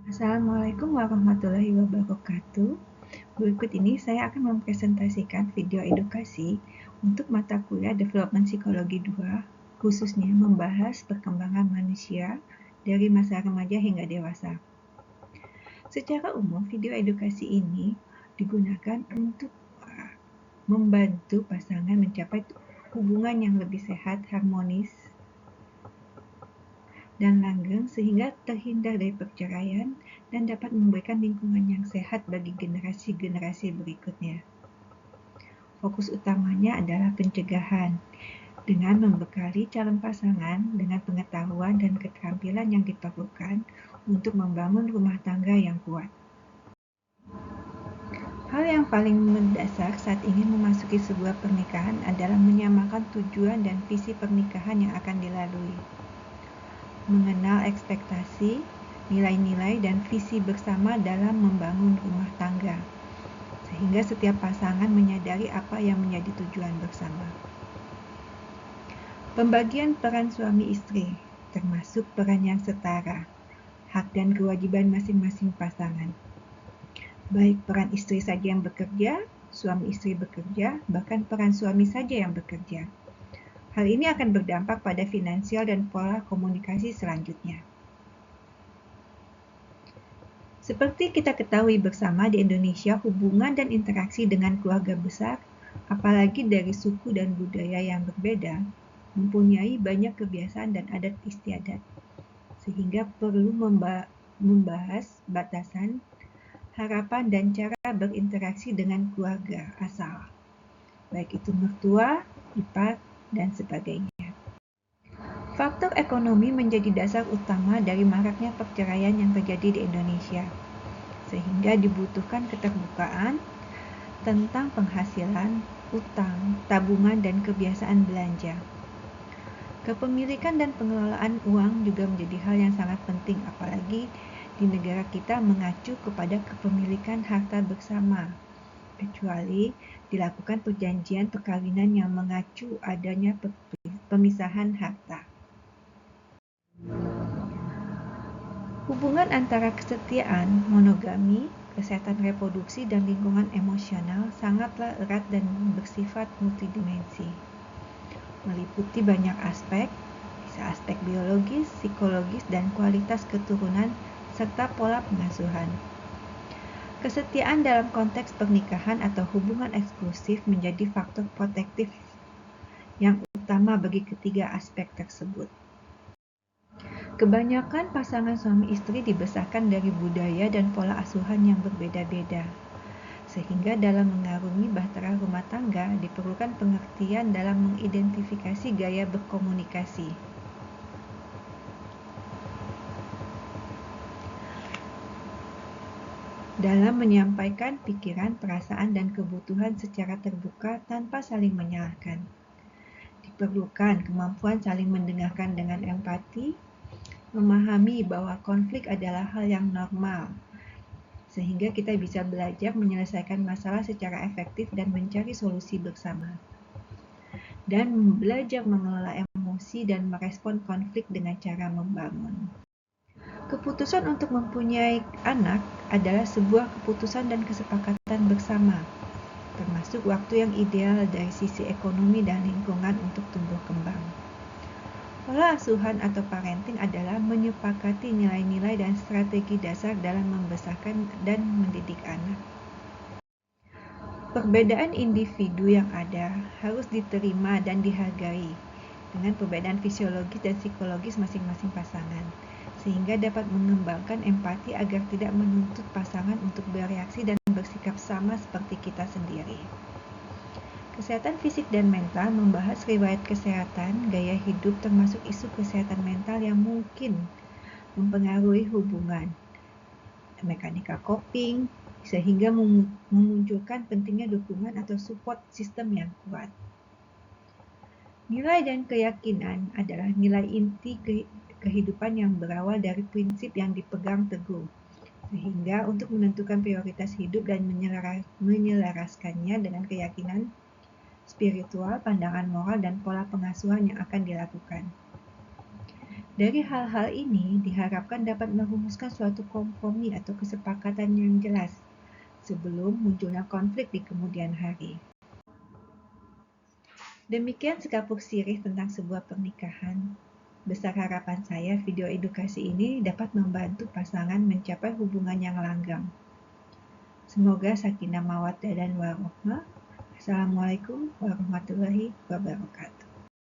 Assalamualaikum warahmatullahi wabarakatuh. Berikut ini saya akan mempresentasikan video edukasi untuk mata kuliah Development Psikologi 2, khususnya membahas perkembangan manusia dari masa remaja hingga dewasa. Secara umum, video edukasi ini digunakan untuk membantu pasangan mencapai hubungan yang lebih sehat, harmonis, dan langgeng sehingga terhindar dari perceraian dan dapat memberikan lingkungan yang sehat bagi generasi-generasi berikutnya. Fokus utamanya adalah pencegahan dengan membekali calon pasangan dengan pengetahuan dan keterampilan yang diperlukan untuk membangun rumah tangga yang kuat. Hal yang paling mendasar saat ingin memasuki sebuah pernikahan adalah menyamakan tujuan dan visi pernikahan yang akan dilalui. Mengenal ekspektasi, nilai-nilai, dan visi bersama dalam membangun rumah tangga, sehingga setiap pasangan menyadari apa yang menjadi tujuan bersama. Pembagian peran suami istri, termasuk peran yang setara, hak dan kewajiban masing-masing pasangan. Baik peran istri saja yang bekerja, suami istri bekerja, bahkan peran suami saja yang bekerja. Hal ini akan berdampak pada finansial dan pola komunikasi selanjutnya. Seperti kita ketahui bersama di Indonesia, hubungan dan interaksi dengan keluarga besar, apalagi dari suku dan budaya yang berbeda, mempunyai banyak kebiasaan dan adat istiadat, sehingga perlu membahas batasan, harapan, dan cara berinteraksi dengan keluarga asal, baik itu mertua, ipar, dan sebagainya. Faktor ekonomi menjadi dasar utama dari maraknya perceraian yang terjadi di Indonesia, sehingga dibutuhkan keterbukaan tentang penghasilan, utang, tabungan, dan kebiasaan belanja. Kepemilikan dan pengelolaan uang juga menjadi hal yang sangat penting, apalagi di negara kita mengacu kepada kepemilikan harta bersama, kecuali dilakukan perjanjian perkawinan yang mengacu adanya pemisahan harta. Hubungan antara kesetiaan, monogami, kesehatan reproduksi, dan lingkungan emosional sangatlah erat dan bersifat multidimensi, meliputi banyak aspek, bisa aspek biologis, psikologis, dan kualitas keturunan, serta pola pengasuhan. Kesetiaan dalam konteks pernikahan atau hubungan eksklusif menjadi faktor protektif yang utama bagi ketiga aspek tersebut. Kebanyakan pasangan suami istri dibesarkan dari budaya dan pola asuhan yang berbeda-beda, sehingga dalam mengarungi bahtera rumah tangga diperlukan pengertian dalam mengidentifikasi gaya berkomunikasi. Dalam menyampaikan pikiran, perasaan, dan kebutuhan secara terbuka tanpa saling menyalahkan. Diperlukan kemampuan saling mendengarkan dengan empati, memahami bahwa konflik adalah hal yang normal, sehingga kita bisa belajar menyelesaikan masalah secara efektif dan mencari solusi bersama. Dan belajar mengelola emosi dan merespon konflik dengan cara membangun. Keputusan untuk mempunyai anak adalah sebuah keputusan dan kesepakatan bersama, termasuk waktu yang ideal dari sisi ekonomi dan lingkungan untuk tumbuh kembang. Pola asuhan atau parenting adalah menyepakati nilai-nilai dan strategi dasar dalam membesarkan dan mendidik anak. Perbedaan individu yang ada harus diterima dan dihargai dengan perbedaan fisiologis dan psikologis masing-masing pasangan, sehingga dapat mengembangkan empati agar tidak menuntut pasangan untuk bereaksi dan bersikap sama seperti kita sendiri. Kesehatan fisik dan mental membahas riwayat kesehatan, gaya hidup, termasuk isu kesehatan mental yang mungkin mempengaruhi hubungan, mekanika coping, sehingga memunculkan pentingnya dukungan atau support sistem yang kuat. Nilai dan keyakinan adalah nilai inti kehidupan yang berawal dari prinsip yang dipegang teguh, sehingga untuk menentukan prioritas hidup dan menyelaraskannya dengan keyakinan spiritual, pandangan moral, dan pola pengasuhan yang akan dilakukan. Dari hal-hal ini diharapkan dapat merumuskan suatu kompromi atau kesepakatan yang jelas sebelum munculnya konflik di kemudian hari. Demikian sekapuk sirih tentang sebuah pernikahan. Besar harapan saya video edukasi ini dapat membantu pasangan mencapai hubungan yang langgeng. Semoga sakinah mawaddah dan warahmah. Assalamualaikum warahmatullahi wabarakatuh.